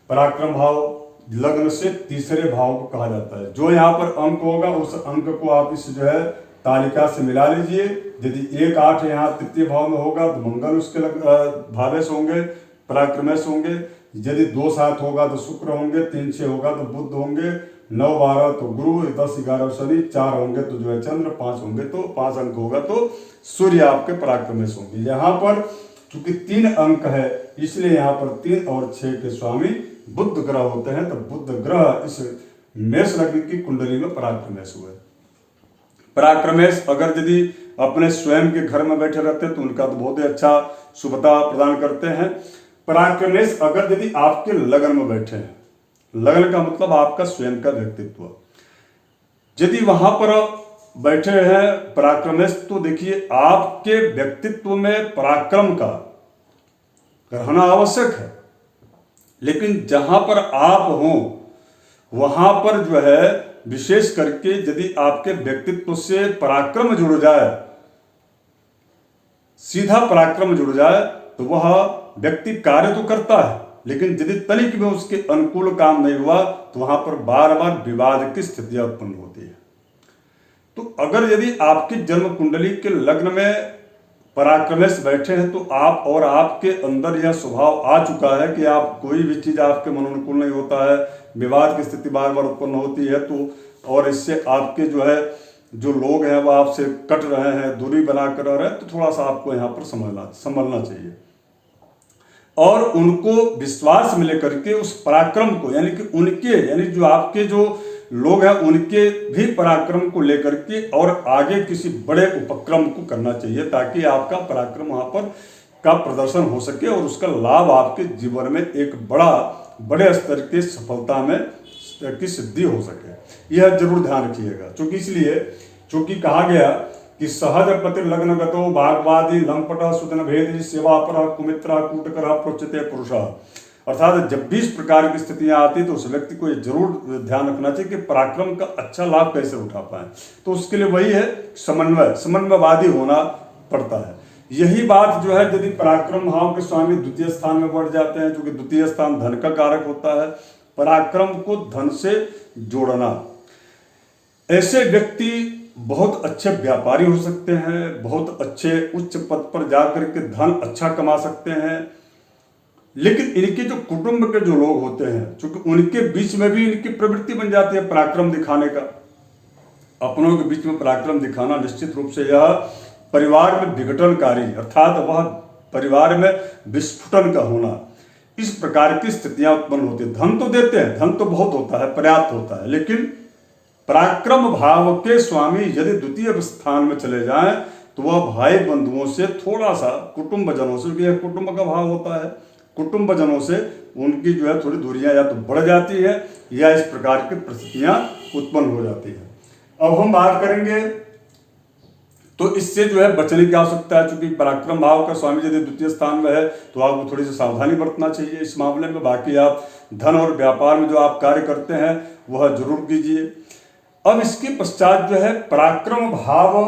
पराक्रम भाव लग्न से तीसरे भाव को कहा जाता है। जो यहाँ पर अंक होगा उस अंक को आप इस जो है तालिका से मिला लीजिए। यदि 1 8 यहाँ तृतीय भाव में होगा तो मंगल उसके भावेश होंगे, पराक्रमेश होंगे। यदि 2 7 होगा तो शुक्र होंगे, 3 6 होगा तो बुध होंगे, 9 12 तो गुरु, 10 11 शनि, 4 होंगे तो जो है चंद्र, 5 होंगे तो 5 अंक होगा तो सूर्य आपके पराक्रमेश होंगे। यहाँ पर चूंकि 3 अंक है इसलिए यहाँ पर 3 और 6 के स्वामी बुध ग्रह होते हैं, तो बुध ग्रह इस मेष लग्न की कुंडली में पराक्रमेश हुए। पराक्रमेश अगर यदि अपने स्वयं के घर में बैठे रहते हैं तो उनका तो बहुत ही अच्छा शुभता प्रदान करते हैं। पराक्रमेश अगर यदि आपके लगन में बैठे हैं, लगन का मतलब आपका स्वयं का व्यक्तित्व, यदि वहां पर बैठे हैं पराक्रमेश, तो देखिए आपके व्यक्तित्व में पराक्रम का रहना आवश्यक है, लेकिन जहां पर आप हो वहां पर जो है विशेष करके यदि आपके व्यक्तित्व से पराक्रम जुड़ जाए, सीधा पराक्रम जुड़ जाए, तो वह व्यक्ति कार्य तो करता है, लेकिन यदि तनिक में उसके अनुकूल काम नहीं हुआ तो वहां पर बार बार विवाद की स्थितियां उत्पन्न होती है। तो अगर यदि आपकी जन्म कुंडली के लग्न में पराक्रमेश बैठे हैं तो आप और आपके अंदर यह स्वभाव आ चुका है कि आप कोई भी चीज आपके मनोनुकूल नहीं होता है, विवाद की स्थिति बार बार उत्पन्न होती है, तो और इससे आपके जो है जो लोग हैं वो आपसे कट रहे हैं, दूरी बनाकर रह रहे हैं, तो थोड़ा सा आपको यहाँ पर संभलना चाहिए और उनको विश्वास में लेकर के उस पराक्रम को, यानी कि उनके यानी जो आपके जो लोग हैं उनके भी पराक्रम को लेकर के और आगे किसी बड़े उपक्रम को करना चाहिए, ताकि आपका पराक्रम वहां पर का प्रदर्शन हो सके और उसका लाभ आपके जीवन में एक बड़े स्तर की सफलता में की सिद्धि हो सके। यह जरूर ध्यान रखिएगा। चूंकि कहा गया कि सहज पति लग्न गतो भागवादी लंपट सुदन भेद सेवा पर कुमित्र कूटकर प्रोच्यते पुरुष, अर्थात जब भी इस प्रकार की स्थितियां आती तो उस व्यक्ति को ये जरूर ध्यान रखना चाहिए कि पराक्रम का अच्छा लाभ कैसे उठा पाए। तो उसके लिए वही है समन्वयवादी होना पड़ता है। यही बात जो है यदि पराक्रम भाव के स्वामी द्वितीय स्थान में बढ़ जाते हैं, क्योंकि द्वितीय स्थान धन का कारक होता है, पराक्रम को धन से जोड़ना, ऐसे व्यक्ति बहुत अच्छे व्यापारी हो सकते हैं, बहुत अच्छे उच्च पद पर जाकर के धन अच्छा कमा सकते हैं, लेकिन इनके जो कुटुंब के जो लोग होते हैं, चूंकि उनके बीच में भी इनकी प्रवृत्ति बन जाती है पराक्रम दिखाने का। अपनों के बीच में पराक्रम दिखाना निश्चित रूप से यह परिवार में विघटनकारी, अर्थात वह परिवार में विस्फुटन का होना, इस प्रकार की स्थितियां उत्पन्न होती है। धन तो देते हैं, धन तो बहुत होता है, पर्याप्त होता है, लेकिन पराक्रम भाव के स्वामी यदि द्वितीय स्थान में चले जाएं तो वह भाई बंधुओं से थोड़ा सा, कुटुंबजनों से, क्योंकि कुटुंब का भाव होता है, कुटुंबजनों से उनकी जो है थोड़ी दूरियां या तो बढ़ जाती है या इस प्रकार की परिस्थितियां उत्पन्न हो जाती है। अब हम बात करेंगे तो इससे जो है बचने की आवश्यकता है। चूंकि पराक्रम भाव का स्वामी यदि द्वितीय स्थान में है तो आपको थोड़ी सी सावधानी बरतना चाहिए इस मामले में। बाकी आप धन और व्यापार में जो आप कार्य करते हैं वह जरूर कीजिए। अब इसके पश्चात जो है पराक्रम भाव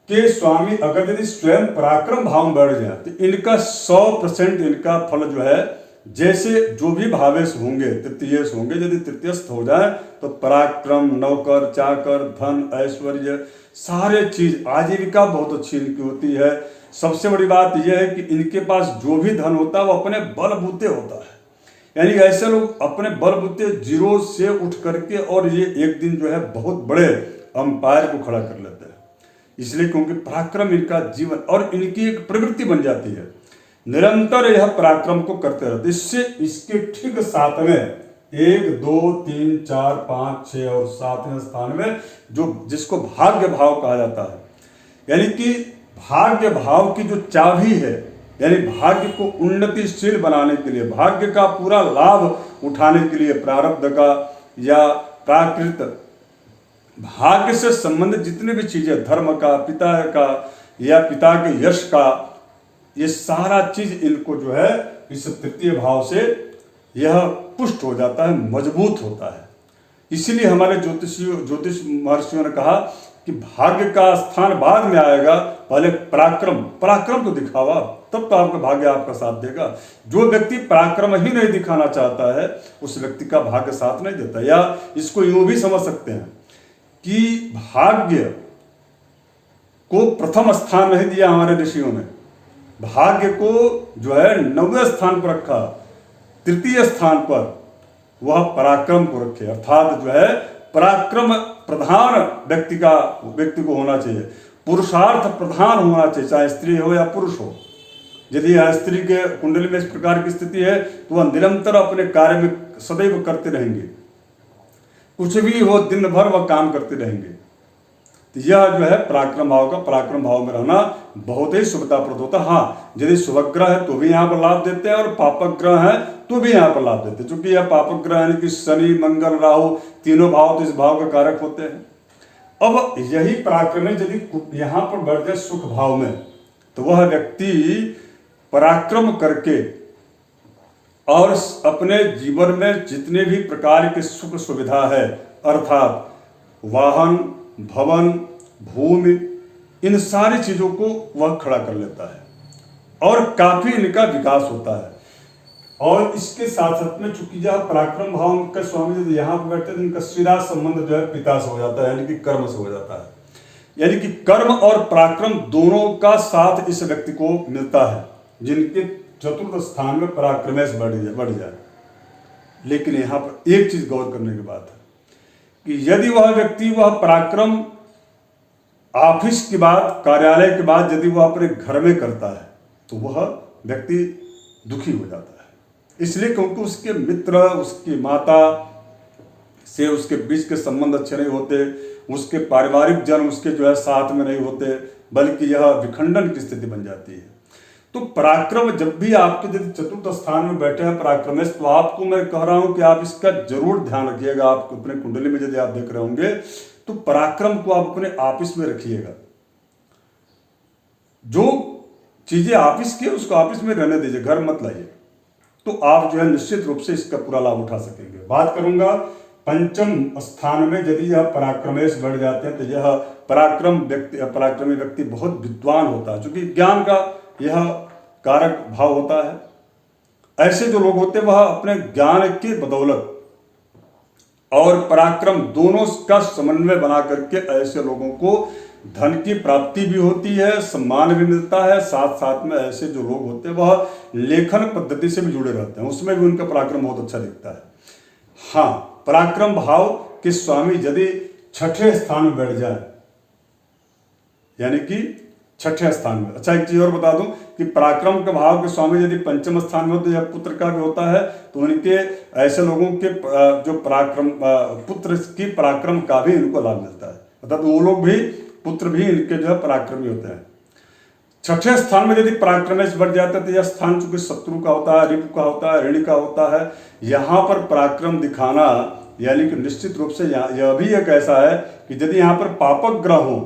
के स्वामी अगर यदि स्वयं पराक्रम भाव में बढ़ जाए तो इनका 100% इनका फल जो है, जैसे जो भी भावेश होंगे तृतीयेश होंगे, यदि तृतीयस्थ हो जाए तो पराक्रम, नौकर चाकर, धन, ऐश्वर्य, सारे चीज, आजीविका बहुत अच्छी इनकी होती है। सबसे बड़ी बात यह है कि इनके पास जो भी धन होता है वो अपने बलबूते होता है, यानी ऐसे लोग अपने बलबूते जीरो से उठ करके और ये एक दिन जो है बहुत बड़े अंपायर को खड़ा कर लेते हैं। इसलिए क्योंकि पराक्रम इनका जीवन और इनकी एक प्रवृत्ति बन जाती है, निरंतर यह पराक्रम को करते रहते। इससे इसके ठीक साथ में 1 2 3 4 5 6 और 7वें स्थान में जो जिसको भाग्य भाव कहा जाता है, यानी कि भाग्य भाव की जो चाबी है, यानी भाग्य को उन्नतिशील बनाने के लिए, भाग्य का पूरा लाभ उठाने के लिए, प्रारब्ध का या प्राकृत भाग्य से संबंधित जितने भी चीजें, धर्म का, पिता का या पिता के यश का, ये सारा चीज इनको जो है इस तृतीय भाव से यह पुष्ट हो जाता है, मजबूत होता है। इसीलिए हमारे ज्योतिष महर्षियों ने कहा कि भाग्य का स्थान बाद में आएगा, पहले पराक्रम तो दिखावा, तब तो आपका भाग्य आपका साथ देगा। जो व्यक्ति पराक्रम ही नहीं दिखाना चाहता है उस व्यक्ति का भाग्य साथ नहीं देता। या इसको यूं भी समझ सकते हैं कि भाग्य को प्रथम स्थान नहीं दिया हमारे ऋषियों ने, भाग्य को जो है 9वें स्थान पर रखा, तृतीय स्थान पर वह पराक्रम को रखे। अर्थात जो है पराक्रम प्रधान व्यक्ति को होना चाहिए, पुरुषार्थ प्रधान होना चाहिए, चाहे स्त्री हो या पुरुष हो। यदि स्त्री के कुंडली में इस प्रकार की स्थिति है तो वह निरंतर अपने कार्य में सदैव करते रहेंगे, कुछ भी हो दिन भर वह काम करते रहेंगे। तो यह जो है पराक्रम भाव में रहना बहुत ही शुभताप्रद होता है। हाँ, यदि शुभग्रह है तो भी यहाँ पर लाभ देते हैं और पापग्रह है तो भी यहाँ पर लाभ देते हैं, क्योंकि यह पापग्रह यानी कि शनि मंगल राहु तीनों भाव तो इस भाव के कारक होते हैं। अब यही पराक्रम यदि यहाँ पर बढ़ जाए सुख भाव में तो वह व्यक्ति पराक्रम करके और अपने जीवन में जितने भी प्रकार के सुख सुविधा है, अर्थात वाहन भवन भूमि, इन सारी चीजों को वह खड़ा कर लेता है और काफी इनका विकास होता है। और इसके साथ साथ में चूंकि जहाँ पराक्रम भाव का स्वामी जी यहाँ पर बैठते हैं, इनका सीधा संबंध जो है पिता से हो जाता है, यानी कि कर्म से हो जाता है। यानी कि कर्म और पराक्रम दोनों का साथ इस व्यक्ति को मिलता है, जिनके चतुर्थ स्थान में पराक्रमेश बढ़ जाए। लेकिन यहाँ पर एक चीज गौर करने की बात है कि यदि वह व्यक्ति वह पराक्रम ऑफिस के बाद, कार्यालय के बाद यदि वह अपने घर में करता है तो वह व्यक्ति दुखी हो जाता है। इसलिए क्योंकि उसके मित्र, उसकी माता से उसके बीच के संबंध अच्छे नहीं होते, उसके पारिवारिक जन उसके जो है साथ में नहीं होते, बल्कि यह विखंडन की स्थिति बन जाती है। तो पराक्रम जब भी आपके यदि चतुर्थ स्थान में बैठे हैं पराक्रमेश, तो आपको मैं कह रहा हूं कि आप इसका जरूर ध्यान रखिएगा। आप अपने कुंडली में यदि आप देख रहे होंगे तो पराक्रम को आप अपने ऑफिस में रखिएगा। जो चीजें ऑफिस की उसको ऑफिस में रहने दीजिए, घर मत लाइए, तो आप जो है निश्चित रूप से इसका पूरा लाभ उठा सकेंगे। बात करूंगा पंचम स्थान में यदि यह पराक्रमेश बढ़ जाते हैं तो यह पराक्रमी व्यक्ति बहुत विद्वान होता है, क्योंकि ज्ञान का यह कारक भाव होता है। ऐसे जो लोग होते हैं वह अपने ज्ञान की बदौलत और पराक्रम दोनों का समन्वय बना करके ऐसे लोगों को धन की प्राप्ति भी होती है, सम्मान भी मिलता है। साथ साथ में ऐसे जो लोग होते हैं वह लेखन पद्धति से भी जुड़े रहते हैं, उसमें भी उनका पराक्रम बहुत अच्छा दिखता है। हाँ, पराक्रम भाव के स्वामी यदि छठे स्थान में बैठ जाए, यानी कि छठे स्थान में। अच्छा, एक चीज और बता दूं कि पराक्रम के भाव के स्वामी यदि पंचम स्थान में हो तो यह पुत्र का भी होता है, तो उनके ऐसे लोगों के जो पराक्रम पुत्र की पराक्रम का भी इनको लाभ मिलता है, अर्थात वो लोग भी पुत्र भी इनके जो है पराक्रमी होते हैं। छठे स्थान में यदि पराक्रमेश बढ़ जाता है तो यह स्थान चूंकि शत्रु का होता है, रिपु का होता है, ऋणी का होता है। यहाँ पर पराक्रम दिखाना यानी कि निश्चित रूप से यह भी एक ऐसा है कि यदि यहाँ पर पापक ग्रह हो,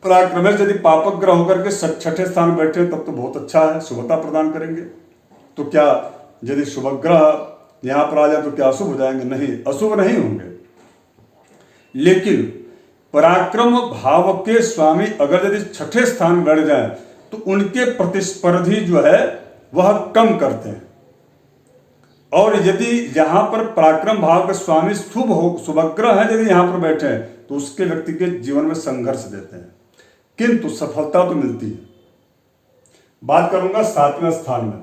पराक्रमेश यदि पापक ग्रह होकर के छठे स्थान में बैठे तब तो बहुत अच्छा है, शुभता प्रदान करेंगे। तो क्या यदि शुभ ग्रह यहाँ पर आ जाए तो क्या अशुभ हो जाएंगे? नहीं, अशुभ नहीं होंगे। लेकिन पराक्रम भाव के स्वामी अगर यदि छठे स्थान में बैठ जाए तो उनके प्रतिस्पर्धी जो है वह कम करते हैं। और यदि यहाँ पर पराक्रम भाव के स्वामी शुभग्रह है, यदि यहाँ पर बैठे हैं तो उसके व्यक्ति के जीवन में संघर्ष देते हैं, किंतु सफलता तो मिलती है। बात करूंगा सातवें स्थान में,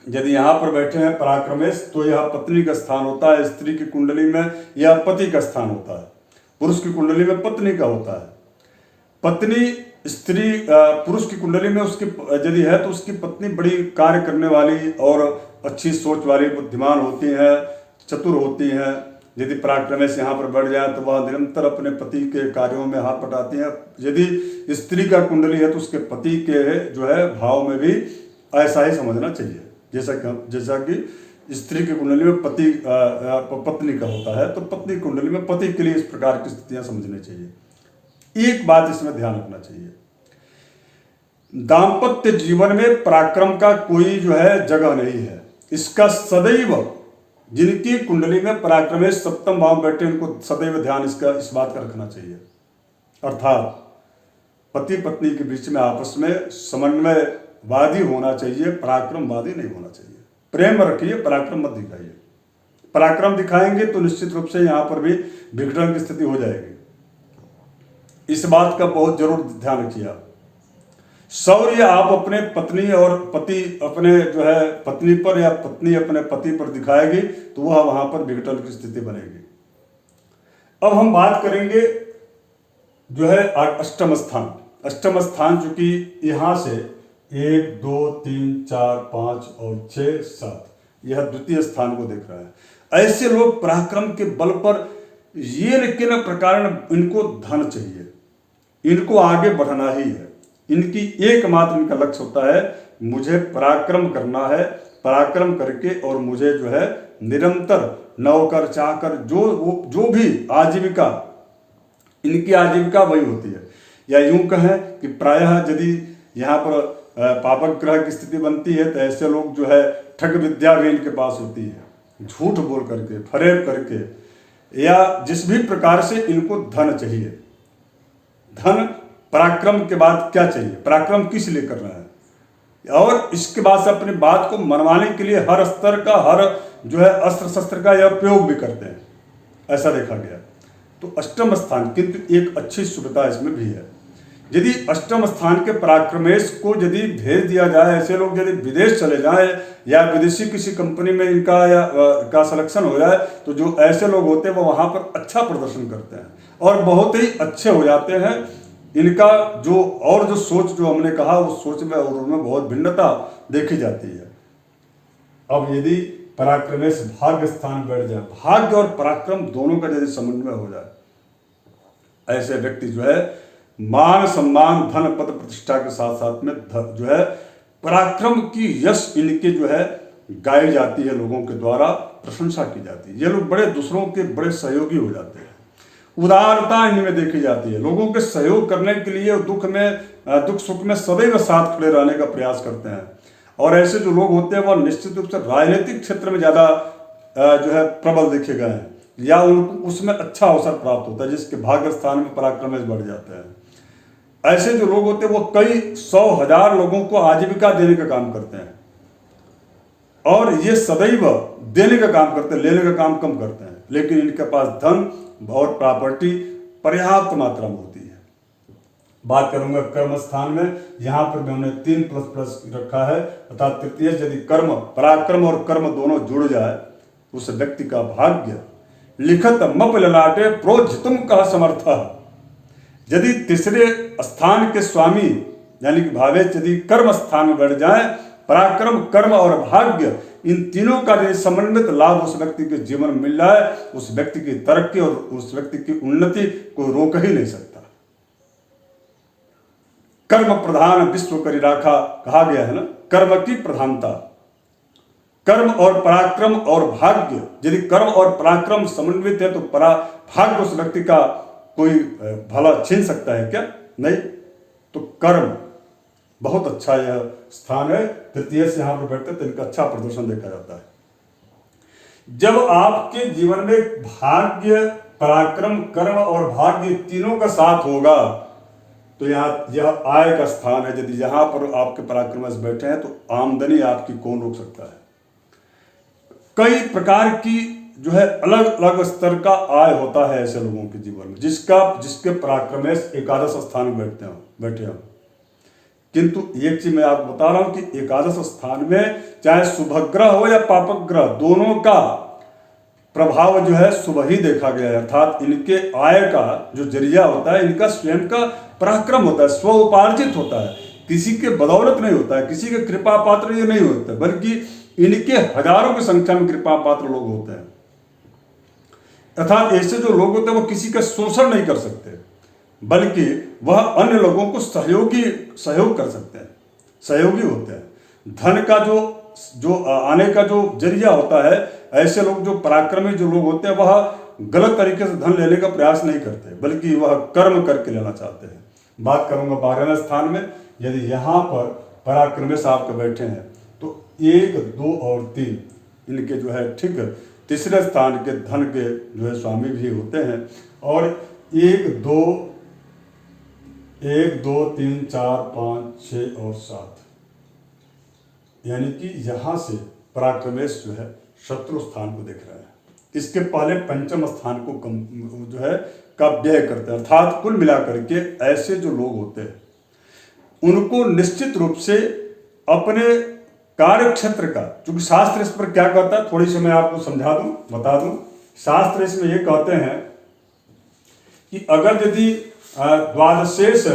यदि यहां पर बैठे हैं पराक्रमेश तो यह पत्नी का स्थान होता है। स्त्री की कुंडली में यह पति का स्थान होता है, पुरुष की कुंडली में पत्नी का होता है। पत्नी स्त्री पुरुष की कुंडली में उसकी यदि है तो उसकी पत्नी बड़ी कार्य करने वाली और अच्छी सोच वाली, बुद्धिमान होती है, चतुर होती है। यदि पराक्रमेश यहाँ पर बढ़ जाए तो वह निरंतर अपने पति के कार्यों में हाथ बटाती है। यदि स्त्री का कुंडली है तो उसके पति के जो है भाव में भी ऐसा ही समझना चाहिए, जैसा कि स्त्री की कुंडली में पत्नी का होता है तो पत्नी कुंडली में पति के लिए इस प्रकार की स्थितियां समझनी चाहिए। एक बात इसमें ध्यान रखना चाहिए, दाम्पत्य जीवन में पराक्रम का कोई जो है जगह नहीं है। इसका सदैव जिनकी कुंडली में पराक्रमेश सप्तम भाव बैठे उनको सदैव ध्यान इस बात का रखना चाहिए, अर्थात पति पत्नी के बीच में आपस में समन्वयवादी होना चाहिए, पराक्रमवादी नहीं होना चाहिए। प्रेम रखिए, पराक्रम मत दिखाइए। पराक्रम दिखाएंगे तो निश्चित रूप से यहाँ पर भी विघटन की स्थिति हो जाएगी। इस बात का बहुत जरूर ध्यान रखिए आप। शौर्य आप अपने पत्नी और पति अपने जो है पत्नी पर या पत्नी अपने पति पर दिखाएगी तो वह वहां पर विघटन की स्थिति बनेगी। अब हम बात करेंगे जो है अष्टम स्थान। अष्टम स्थान चूंकि यहां से 1 2 3 4 5 और 6 7 यह द्वितीय स्थान को देख रहा है। ऐसे लोग पराक्रम के बल पर ये किन प्रकार इनको धन चाहिए, इनको आगे बढ़ना ही है। इनकी एकमात्र इनका लक्ष्य होता है मुझे पराक्रम करना है, पराक्रम करके और मुझे जो है निरंतर नौकर चाकर जो भी आजीविका, इनकी आजीविका वही होती है। या यूं कहें कि प्रायः यदि यहाँ पर पापक ग्रह की स्थिति बनती है तो ऐसे लोग जो है ठग विद्या भी इनके पास होती है, झूठ बोल करके, फरेब करके, या जिस भी प्रकार से इनको धन चाहिए। धन पराक्रम के बाद क्या चाहिए, पराक्रम किस लिए करना है, और इसके बाद से अपनी बात को मनवाने के लिए हर स्तर का, हर जो है अस्त्र शस्त्र का यह प्रयोग भी करते हैं, ऐसा देखा गया। तो अष्टम स्थान किंतु एक अच्छी सुविधा इसमें भी है। यदि अष्टम स्थान के पराक्रमेश को यदि भेज दिया जाए, ऐसे लोग यदि विदेश चले जाए या विदेशी किसी कंपनी में इनका का सिलेक्शन हो जाए तो जो ऐसे लोग होते हैं वो वहाँ पर अच्छा प्रदर्शन करते हैं और बहुत ही अच्छे हो जाते हैं। इनका जो सोच जो हमने कहा उस सोच में और उनमें बहुत भिन्नता देखी जाती है। अब यदि पराक्रमेश भाग्य स्थान बैठ जाए, भाग्य और पराक्रम दोनों का यदि समन्वय हो जाए, ऐसे व्यक्ति जो है मान सम्मान धन पद प्रतिष्ठा के साथ साथ में जो है पराक्रम की यश इनके जो है गाई जाती है, लोगों के द्वारा प्रशंसा की जाती है। ये लोग बड़े दूसरों के बड़े सहयोगी हो जाते हैं, उदारता इनमें देखी जाती है, लोगों के सहयोग करने के लिए दुख सुख में सदैव साथ खड़े रहने का प्रयास करते हैं। और ऐसे जो लोग होते हैं वह निश्चित रूप से राजनीतिक क्षेत्र में ज़्यादा जो है प्रबल देखे गए हैं या उनको उसमें अच्छा अवसर प्राप्त होता है, जिसके भाग्य स्थान में पराक्रमेश बढ़ जाते हैं। ऐसे जो लोग होते हैं वो कई 100,000 लोगों को आजीविका देने का काम करते हैं और ये सदैव देने का काम करते हैं, लेने का काम कम करते हैं, लेकिन इनके पास धन और प्रॉपर्टी पर्याप्त मात्रा में होती है। बात करूंगा कर्म स्थान में, यहाँ पर भी हमने 3++ रखा है, अर्थात तृतीय यदि कर्म, पराक्रम और कर्म दोनों जुड़ जाए उस व्यक्ति का भाग्य लिखत मप ललाटे प्रोज्झितुम कह समर्थ। यदि तीसरे स्थान के स्वामी यानी कि भावेश यदि कर्म स्थान में बैठ जाए, पराक्रम कर्म और भाग्य इन तीनों का यदि समन्वित लाभ उस व्यक्ति के जीवन में मिल जाए, उस व्यक्ति की तरक्की और उस व्यक्ति की उन्नति को रोक ही नहीं सकता। कर्म प्रधान विश्व करी राखा कहा गया है ना, कर्म की प्रधानता। कर्म और पराक्रम और भाग्य, यदि कर्म और पराक्रम समन्वित है तो भाग्य उस व्यक्ति का कोई भला छीन सकता है क्या? नहीं। तो कर्म बहुत अच्छा यह स्थान है, तृतीय से यहाँ पर बैठते तो इनका अच्छा प्रदर्शन देखा जाता है। जब आपके जीवन में भाग्य, पराक्रम, कर्म और भाग्य तीनों का साथ होगा तो यहाँ यह आय का स्थान है। यदि यहाँ पर आपके पराक्रमश बैठे हैं तो आमदनी आपकी कौन रोक सकता है। कई प्रकार की जो है अलग अलग स्तर का आय होता है ऐसे लोगों के जीवन में, जिसके पराक्रमेश एकादश स्थान में बैठे हो। किंतु एक चीज मैं आपको बता रहा हूं कि एकादश स्थान में चाहे शुभ ग्रह हो या पापक ग्रह, दोनों का प्रभाव जो है शुभ ही देखा गया है। अर्थात इनके आय का जो जरिया होता है, इनका स्वयं का पराक्रम होता है, स्व उपार्जित होता है, किसी के बदौलत नहीं होता है, किसी के कृपा पात्र ये नहीं होता है, बल्कि इनके हजारों की संख्या में कृपा पात्र लोग होते हैं। अर्थात ऐसे जो लोग होते हैं वो किसी का शोषण नहीं कर सकते, बल्कि वह अन्य लोगों को सहयोग कर सकते हैं, सहयोगी होते हैं। धन का जो आने का जो जरिया होता है, ऐसे लोग जो पराक्रमी जो लोग होते हैं वह गलत तरीके से धन लेने का प्रयास नहीं करते, बल्कि वह कर्म करके लेना चाहते हैं। बात करूंगा 12वें स्थान में, यदि यहाँ पर पराक्रमेश आपके बैठे हैं तो 1, 2 और 3 इनके जो है ठीक तीसरे स्थान के धन के जो है स्वामी भी होते हैं। और 1 2 3 4 5 6 और 7, यानी कि यहाँ से पराक्रमेश जो है शत्रु स्थान को देख रहा है। इसके पहले पंचम स्थान को जो है का व्यय करते हैं। अर्थात कुल मिलाकर के ऐसे जो लोग होते हैं उनको निश्चित रूप से अपने कार्य क्षेत्र का, क्योंकि शास्त्र इस पर क्या कहता है थोड़ी सी मैं आपको समझा दूं, बता दूं। शास्त्र इसमें ये कहते हैं कि अगर यदि द्वादशेष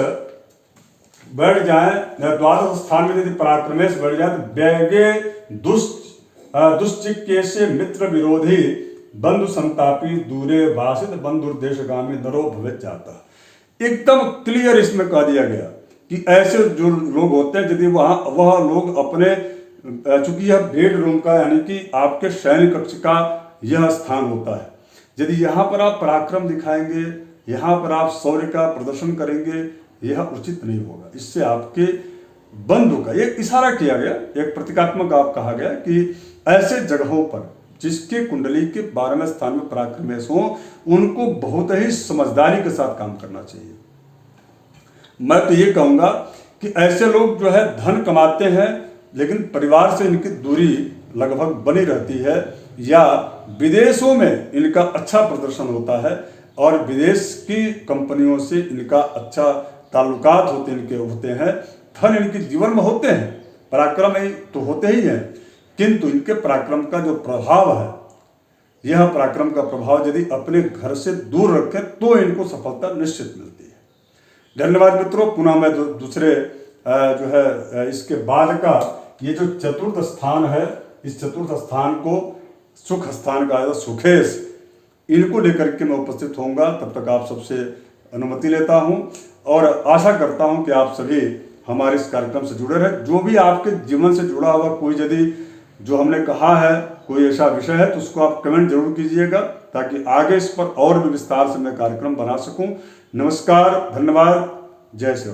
बढ़ जाए, द्वादश स्थान में यदि पराक्रमेश बढ़ जाए तो व्यगे दुश्चिक्के से मित्र विरोधी बंधु संतापी दूरे भाषित बंधुर्देशगामी नरो भवित जाता। एकदम क्लियर इसमें कह दिया गया कि ऐसे जो लोग होते हैं यदि वह लोग अपने, चूंकि यह बेडरूम का यानी कि आपके शयन कक्ष का यह स्थान होता है, यदि यहाँ पर आप पराक्रम दिखाएंगे, यहाँ पर आप शौर्य का प्रदर्शन करेंगे, यह उचित नहीं होगा। इससे आपके बंधु का एक इशारा किया गया, एक प्रतीकात्मक आप कहा गया कि ऐसे जगहों पर जिसके कुंडली के 12वें स्थान में पराक्रमेश हो उनको बहुत ही समझदारी के साथ काम करना चाहिए। मैं तो ये कहूँगा कि ऐसे लोग जो है धन कमाते हैं लेकिन परिवार से इनकी दूरी लगभग बनी रहती है, या विदेशों में इनका अच्छा प्रदर्शन होता है और विदेश की कंपनियों से इनका अच्छा ताल्लुकात होते हैं। धन इनके जीवन में होते हैं, पराक्रम तो होते ही हैं, किंतु इनके पराक्रम का जो प्रभाव है, यह पराक्रम का प्रभाव यदि अपने घर से दूर रखें तो इनको सफलता निश्चित मिलती है। धन्यवाद मित्रों। पुनः मैं दूसरे जो है इसके बाद का ये जो चतुर्थ स्थान है, इस चतुर्थ स्थान को सुख स्थान कहा जाता है, सुखेश, इनको लेकर के मैं उपस्थित होऊंगा। तब तक आप सबसे अनुमति लेता हूं और आशा करता हूं कि आप सभी हमारे इस कार्यक्रम से जुड़े रहें। जो भी आपके जीवन से जुड़ा हुआ कोई यदि जो हमने कहा है कोई ऐसा विषय है तो उसको आप कमेंट जरूर कीजिएगा, ताकि आगे इस पर और भी विस्तार से मैं कार्यक्रम बना सकूं। नमस्कार, धन्यवाद, जय श्री राम।